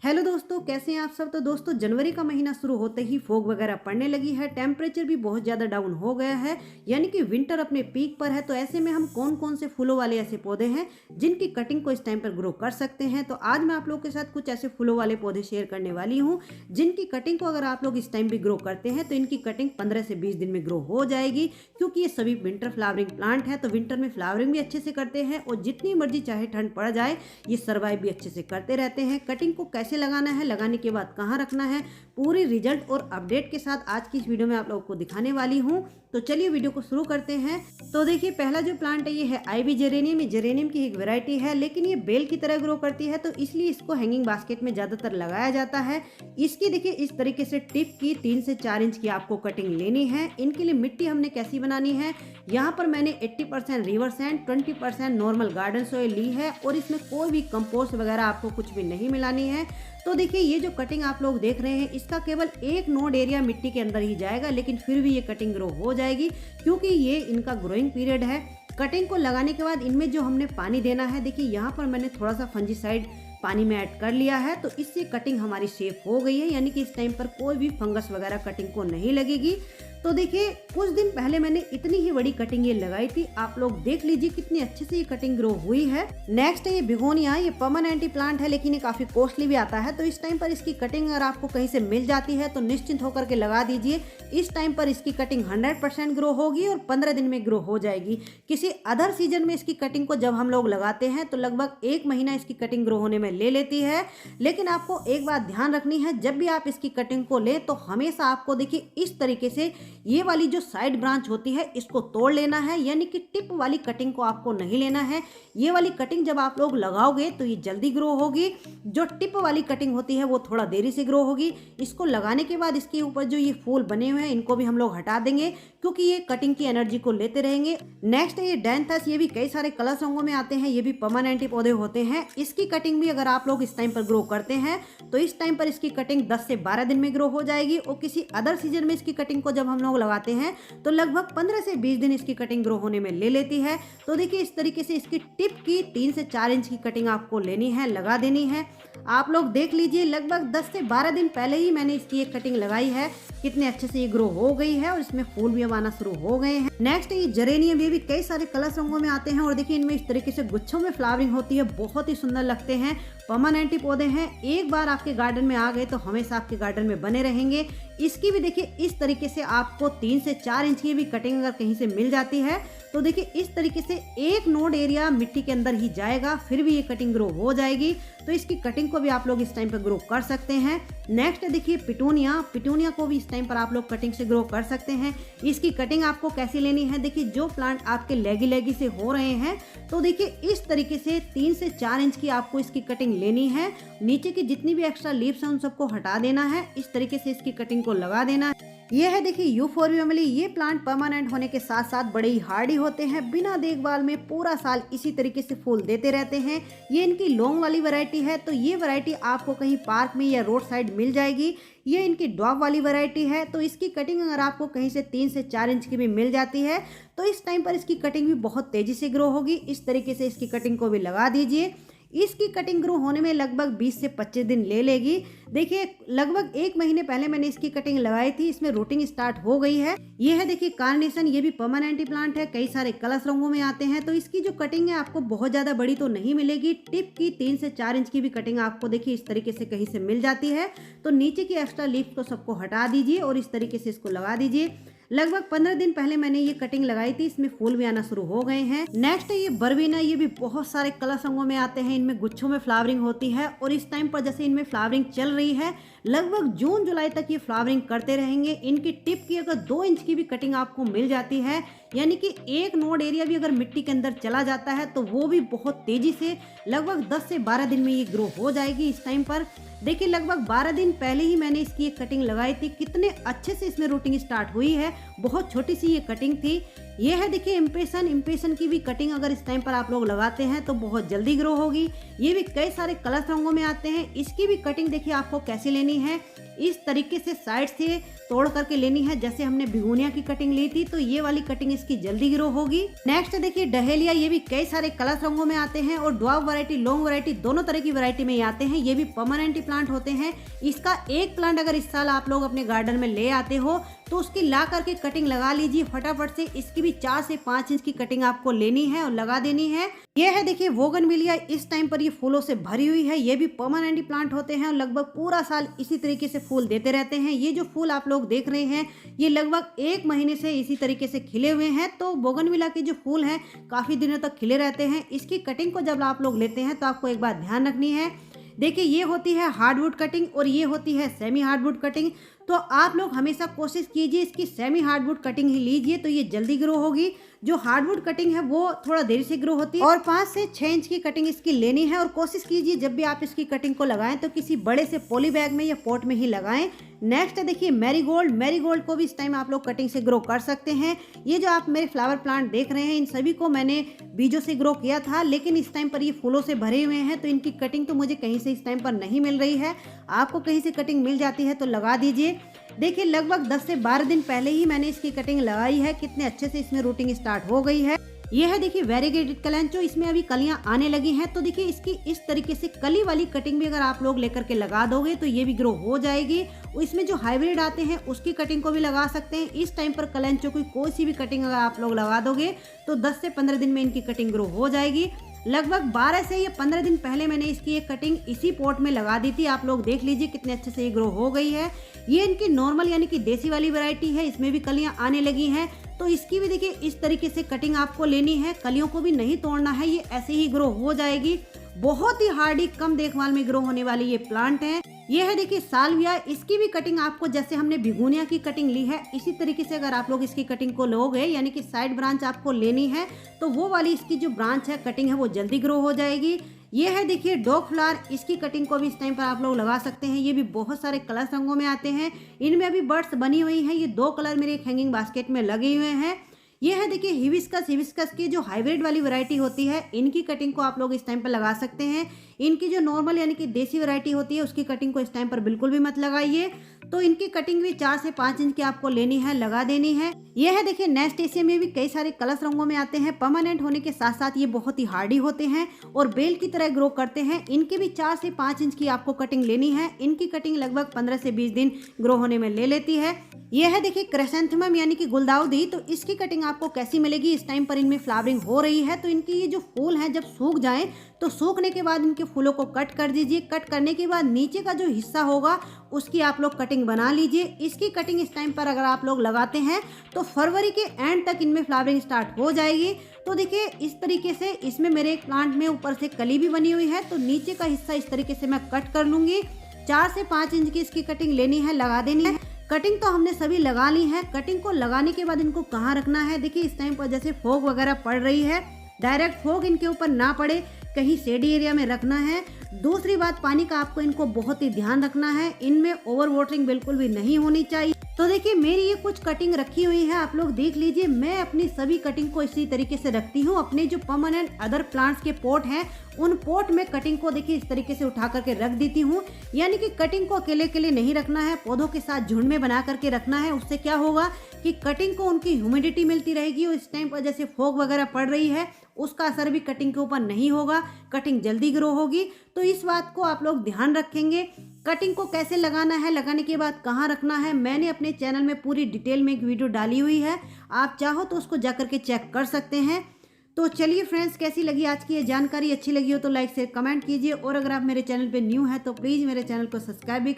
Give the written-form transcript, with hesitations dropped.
Hello दोस्तों, कैसे हैं आप सब। तो दोस्तों, जनवरी का महीना शुरू होते ही फॉग वगैरह पड़ने लगी है। टेम्परेचर भी बहुत ज़्यादा डाउन हो गया है, यानी कि विंटर अपने पीक पर है। तो ऐसे में हम कौन कौन से फूलों वाले ऐसे पौधे हैं जिनकी कटिंग को इस टाइम पर ग्रो कर सकते हैं। तो आज मैं आप लोगों के साथ कुछ ऐसे फूलों वाले पौधे शेयर करने वाली हूँ जिनकी कटिंग को अगर आप लोग इस टाइम भी ग्रो करते हैं तो इनकी कटिंग 15 से 20 दिन में ग्रो हो जाएगी, क्योंकि ये सभी विंटर फ्लावरिंग प्लांट है। तो विंटर में फ्लावरिंग भी अच्छे से करते हैं और जितनी मर्जी चाहे ठंड पड़ जाए ये सर्वाइव भी अच्छे से करते रहते हैं। कटिंग को कैसे लगाना है, लगाने के बाद कहाँ रखना है, पूरी रिजल्ट और अपडेट के साथ आज की इस वीडियो में आप लोगों को दिखाने वाली हूँ। तो चलिए वीडियो को शुरू करते हैं। तो देखिए, पहला जो प्लांट है ये है आईवी जेरेनियम। ये जेरेनियम की एक वैरायटी है, लेकिन ये बेल की तरह ग्रो करती है, तो इसलिए इसको हैंगिंग बास्केट में ज्यादातर लगाया जाता है। इसकी देखिए इस तरीके से टिप की 3 से 4 इंच की आपको कटिंग लेनी है। इनके लिए मिट्टी हमने कैसी बनानी है, यहाँ पर मैंने 80% river sand, 20% normal garden soil ली है और इसमें कोई भी कंपोस्ट वगैरह आपको कुछ भी नहीं मिलानी है। तो देखिए, ये जो कटिंग आप लोग देख रहे हैं इसका केवल एक नोड एरिया मिट्टी के अंदर ही जाएगा, लेकिन फिर भी ये कटिंग ग्रो हो जाएगी क्योंकि ये इनका ग्रोइंग पीरियड है। कटिंग को लगाने के बाद इनमें जो हमने पानी देना है, देखिए यहाँ पर मैंने थोड़ा सा फंजीसाइड पानी में ऐड कर लिया है, तो इससे कटिंग हमारी सेफ हो गई है, यानी कि इस टाइम पर कोई भी फंगस वगैरह कटिंग को नहीं लगेगी। तो देखिए, कुछ दिन पहले मैंने इतनी ही बड़ी कटिंग ये लगाई थी, आप लोग देख लीजिए कितनी अच्छे से ये कटिंग ग्रो हुई है। नेक्स्ट है ये बिगोनिया। ये परमानेंट प्लांट है, लेकिन ये काफी कॉस्टली भी आता है। तो इस टाइम पर इसकी कटिंग अगर आपको कहीं से मिल जाती है तो निश्चिंत होकर के लगा दीजिए। इस टाइम पर इसकी कटिंग 100% ग्रो होगी और 15 दिन में ग्रो हो जाएगी। किसी अदर सीजन में इसकी कटिंग को जब हम लोग लगाते हैं तो लगभग 1 महीना इसकी कटिंग ग्रो होने में ले लेती है। लेकिन आपको एक बात ध्यान रखनी है, जब भी आप इसकी कटिंग को ले तो हमेशा आपको देखिए इस तरीके से ये वाली जो साइड ब्रांच होती है इसको तोड़ लेना है, यानी कि टिप वाली कटिंग को आपको नहीं लेना है। ये वाली कटिंग जब आप लोग लगाओगे तो ये जल्दी ग्रो होगी, जो टिप वाली कटिंग होती है वो थोड़ा देरी से ग्रो होगी। इसको लगाने के बाद इसके ऊपर जो ये फूल बने हुए हैं इनको भी हम लोग हटा देंगे, क्योंकि ये कटिंग की एनर्जी को लेते रहेंगे। नेक्स्ट है ये डैंथस। ये भी कई सारे कलर रंगों में आते हैं, ये भी परमानेंट पौधे होते हैं। इसकी कटिंग भी अगर आप लोग इस टाइम पर ग्रो करते हैं तो इस टाइम पर इसकी कटिंग 10 से 12 दिन में ग्रो हो जाएगी और किसी अदर सीजन में इसकी कटिंग को जब हम लोग लगाते हैं तो लगभग 15 से 20 दिन इसकी कटिंग ग्रो होने में ले लेती है। तो देखिए, इस तरीके से इसकी टिप की 3 से 4 इंच की कटिंग आपको लेनी है, लगा देनी है। आप लोग देख लीजिए, लगभग 10 से 12 दिन पहले ही मैंने इसकी एक कटिंग लगाई है, कितने अच्छे से ये ग्रो हो गई है और इसमें फूल भी आना शुरू हो गए हैं। नेक्स्ट ये जेरेनियम। ये भी कई सारे कलर रंगों में आते हैं और देखिए इनमें इस तरीके से गुच्छों में फ्लावरिंग होती है, बहुत ही सुंदर लगते हैं। परमानेंट पौधे हैं, एक बार आपके गार्डन में आ गए तो हमेशा आपके गार्डन में बने रहेंगे। इसकी भी देखिए इस तरीके से आपको 3 से 4 इंच की भी कटिंग अगर कहीं से मिल जाती है तो देखिए इस तरीके से एक नोड एरिया मिट्टी के अंदर ही जाएगा, फिर भी ये कटिंग ग्रो हो जाएगी। तो इसकी कटिंग को भी आप लोग इस टाइम पर ग्रो कर सकते हैं। नेक्स्ट देखिए पिटूनिया। पिटूनिया को भी इस टाइम पर आप लोग कटिंग से ग्रो कर सकते हैं। इसकी कटिंग आपको कैसी लेनी है, देखिए जो प्लांट आपके लेगी लेगी से हो रहे हैं तो देखिए इस तरीके से 3 से 4 इंच की आपको इसकी कटिंग लेनी है। नीचे की जितनी भी एक्स्ट्रा लीव्स हैं उन सबको हटा देना है, इस तरीके से इसकी कटिंग को लगा देना है। ये है देखिए यूफोर्बिया फैमिली। ये प्लांट परमानेंट होने के साथ साथ बड़े ही हार्डी होते हैं, बिना देखभाल में पूरा साल इसी तरीके से फूल देते रहते हैं। ये इनकी लॉन्ग वाली वैरायटी है, तो ये वैरायटी आपको कहीं पार्क में या रोड साइड मिल जाएगी। ये इनकी ड्वार्फ वाली वैरायटी है, तो इसकी कटिंग अगर आपको कहीं से 3 से 4 इंच की भी मिल जाती है तो इस टाइम पर इसकी कटिंग भी बहुत तेजी से ग्रो होगी। इस तरीके से इसकी कटिंग को भी लगा दीजिए। इसकी कटिंग ग्रो होने में लगभग 20 से 25 दिन ले लेगी। देखिए, लगभग 1 महीने पहले मैंने इसकी कटिंग लगाई थी, इसमें रूटिंग स्टार्ट हो गई है। ये है देखिए कार्नेशन। ये भी परमानेंट प्लांट है, कई सारे कलर रंगों में आते हैं। तो इसकी जो कटिंग है आपको बहुत ज्यादा बड़ी तो नहीं मिलेगी। टिप की 3 से 4 इंच की भी कटिंग आपको देखिए इस तरीके से कहीं से मिल जाती है। तो नीचे की एक्स्ट्रा लीफ को सबको हटा दीजिए और इस तरीके से इसको लगा दीजिए। लगभग 15 दिन पहले मैंने ये कटिंग लगाई थी, इसमें फूल भी आना शुरू हो गए हैं। नेक्स्ट है ये बर्बीना। ये भी बहुत सारे कलर रंगों में आते हैं, इनमें गुच्छों में फ्लावरिंग होती है और इस टाइम पर जैसे इनमें फ्लावरिंग चल रही है, लगभग जून जुलाई तक ये फ्लावरिंग करते रहेंगे। इनकी टिप की अगर 2 इंच की भी कटिंग आपको मिल जाती है, यानी कि एक नोड एरिया भी अगर मिट्टी के अंदर चला जाता है तो वो भी बहुत तेजी से लगभग 10 से 12 दिन में ये ग्रो हो जाएगी। इस टाइम पर देखिए लगभग 12 दिन पहले ही मैंने इसकी एक कटिंग लगाई थी, कितने अच्छे से इसमें रूटिंग स्टार्ट हुई है। बहुत छोटी सी ये कटिंग थी। ये है देखिए इम्पेशन। इम्पेशन की भी कटिंग अगर इस टाइम पर आप लोग लगाते हैं तो बहुत जल्दी ग्रो होगी। ये भी कई सारे कलर रंगों में आते हैं। इसकी भी कटिंग देखिए आपको कैसे लेनी है। इस तरीके से साइड से तोड़ करके लेनी है। जैसे हमने बिगुनिया की कटिंग ली थी तो ये वाली कटिंग इसकी जल्दी ग्रो होगी। नेक्स्ट देखिए डहेलिया, ये भी कई सारे कलर रंगों में आते हैं और ड्वार्फ वैरायटी, लॉन्ग वैरायटी दोनों तरह की वैरायटी में आते हैं। ये भी परमानेंट प्लांट होते हैं। इसका एक प्लांट अगर इस साल आप लोग अपने गार्डन में ले आते हो तो उसकी ला करके कटिंग लगा लीजिए फटाफट से। इसकी भी 4 से 5 इंच की कटिंग आपको लेनी है और लगा देनी है। ये है देखिए बोगनविलिया, इस टाइम पर ये फूलों से भरी हुई है। ये भी परमानेंट प्लांट होते हैं और लगभग पूरा साल इसी तरीके से फूल देते रहते हैं। ये जो फूल आप लोग देख रहे हैं ये लगभग 1 महीने से इसी तरीके से खिले हुए हैं। तो बोगनविला के जो फूल हैं काफी दिनों तक खिले रहते हैं। इसकी कटिंग को जब आप लोग लेते हैं तो आपको एक बात ध्यान रखनी है। देखिए ये होती है हार्डवुड कटिंग और ये होती है सेमी हार्डवुड कटिंग। तो आप लोग हमेशा कोशिश कीजिए इसकी सेमी हार्डवुड कटिंग ही लीजिए तो ये जल्दी ग्रो होगी। जो हार्डवुड कटिंग है वो थोड़ा देरी से ग्रो होती है और 5 से 6 इंच की कटिंग इसकी लेनी है। और कोशिश कीजिए जब भी आप इसकी कटिंग को लगाएं तो किसी बड़े से पॉली बैग में या पॉट में ही लगाएं। नेक्स्ट देखिए मैरीगोल्ड, मैरीगोल्ड को भी इस टाइम आप लोग कटिंग से ग्रो कर सकते हैं। ये जो आप मेरे फ्लावर प्लांट देख रहे हैं इन सभी को मैंने बीजों से ग्रो किया था, लेकिन इस टाइम पर ये फूलों से भरे हुए हैं तो इनकी कटिंग तो मुझे कहीं से इस टाइम पर नहीं मिल रही है। आपको कहीं से कटिंग मिल जाती है तो लगा दीजिए। देखिए लगभग 10 से 12 दिन पहले ही मैंने इसकी कटिंग लगाई है। कितने अच्छे से इसमें रूटिंग स्टार्ट हो गई है। ये है देखिए वेरीगेटेड कलेंचो, इसमें अभी कलियां आने लगी हैं। तो देखिए इसकी इस तरीके से कली वाली कटिंग भी अगर आप लोग लेकर के लगा दोगे तो ये भी ग्रो हो जाएगी। इसमें जो हाइब्रिड आते हैं उसकी कटिंग को भी लगा सकते हैं। इस टाइम पर कलेंचो की कोई सी भी कटिंग अगर आप लोग लगा दोगे तो 10 से 15 दिन में इनकी कटिंग ग्रो हो जाएगी। लगभग 12 से या 15 दिन पहले मैंने इसकी एक कटिंग इसी पॉट में लगा दी थी। आप लोग देख लीजिए कितने अच्छे से ये ग्रो हो गई है। ये इनकी नॉर्मल यानी कि देसी वाली वैरायटी है, इसमें भी कलियां आने लगी हैं। तो इसकी भी देखिए इस तरीके से कटिंग आपको लेनी है, कलियों को भी नहीं तोड़ना है, ये ऐसे ही ग्रो हो जाएगी। बहुत ही हार्डी कम देखभाल में ग्रो होने वाली ये प्लांट है। ये है देखिए साल्विया, इसकी भी कटिंग आपको जैसे हमने बिगुनिया की कटिंग ली है इसी तरीके से अगर आप लोग इसकी कटिंग को लोगे यानी कि साइड ब्रांच आपको लेनी है तो वो वाली इसकी जो ब्रांच है कटिंग है वो जल्दी ग्रो हो जाएगी। ये है देखिए डॉग फ्लावर, इसकी कटिंग को भी इस टाइम पर आप लोग लगा सकते हैं। ये भी बहुत सारे कलर रंगों में आते हैं। इनमें अभी बर्ड्स बनी हुई हैं। ये 2 कलर मेरे एक हैंगिंग बास्केट में लगे हुए हैं। ये है देखिए हिबिस्कस, हिबिस्कस की जो हाइब्रिड वाली वैरायटी होती है इनकी कटिंग को आप लोग इस टाइम पर लगा सकते हैं। इनकी जो नॉर्मल यानी कि देसी वैरायटी होती है उसकी कटिंग को इस टाइम पर बिल्कुल भी मत लगाइए। तो इनकी कटिंग भी 4 से 5 इंच की आपको लेनी है, लगा देनी है। ये है देखिए नेस्टेशियम, में भी कई सारे कलर रंगों में आते हैं। परमानेंट होने के साथ साथ ये बहुत ही हार्डी होते हैं और बेल की तरह ग्रो करते हैं। इनकी भी 4 से 5 इंच की आपको कटिंग लेनी है। इनकी कटिंग लगभग 15 से 20 दिन ग्रो होने में ले लेती है। ये है देखिए क्रेसेंथेमम यानी कि गुलदाउदी, तो इसकी कटिंग आपको कैसी मिलेगी। इस टाइम पर इनमें फ्लावरिंग हो रही है तो इनकी ये जो फूल हैं जब सूख जाएं तो सूखने के बाद इनके फूलों को कट कर दीजिए। कट करने के बाद नीचे का जो हिस्सा होगा उसकी आप लोग कटिंग बना लीजिए। इसकी कटिंग इस टाइम पर अगर आप लोग लगाते हैं तो फरवरी के एंड तक इनमें फ्लावरिंग स्टार्ट हो जाएगी। तो देखिए इस तरीके से इसमें मेरे एक प्लांट में ऊपर से कली भी बनी हुई है तो नीचे का हिस्सा इस तरीके से मैं कट कर लूंगी। 4 से 5 इंच की इसकी कटिंग लेनी है, लगा देनी है। कटिंग तो हमने सभी लगा ली है। कटिंग को लगाने के बाद इनको कहाँ रखना है, देखिए इस टाइम पर जैसे फॉग वगैरह पड़ रही है, डायरेक्ट फॉग इनके ऊपर ना पड़े, कहीं शेडी एरिया में रखना है। दूसरी बात, पानी का आपको इनको बहुत ही ध्यान रखना है। इनमें ओवर वाटरिंग बिल्कुल भी नहीं होनी चाहिए। तो देखिए मेरी ये कुछ कटिंग रखी हुई है, आप लोग देख लीजिए। मैं अपनी सभी कटिंग को इसी तरीके से रखती हूँ। अपने जो परमानेंट अदर प्लांट्स के पॉट हैं उन पॉट में कटिंग को देखिए इस तरीके से उठा करके रख देती हूँ। यानी कि कटिंग को अकेले अकेले नहीं रखना है, पौधों के साथ झुंड में बना करके रखना है। उससे क्या होगा कि कटिंग को उनकी ह्यूमिडिटी मिलती रहेगी और इस टाइम पर जैसे फॉग वगैरह पड़ रही है उसका असर भी कटिंग के ऊपर नहीं होगा, कटिंग जल्दी ग्रो होगी। तो इस बात को आप लोग ध्यान रखेंगे। कटिंग को कैसे लगाना है, लगाने के बाद कहाँ रखना है, मैंने अपने चैनल में पूरी डिटेल में एक वीडियो डाली हुई है, आप चाहो तो उसको जाकर के चेक कर सकते हैं। तो चलिए फ्रेंड्स, कैसी लगी आज की ये जानकारी, अच्छी लगी हो तो लाइक शेयर कमेंट कीजिए और अगर आप मेरे चैनल पे न्यू है तो प्लीज़ मेरे चैनल को सब्सक्राइब भी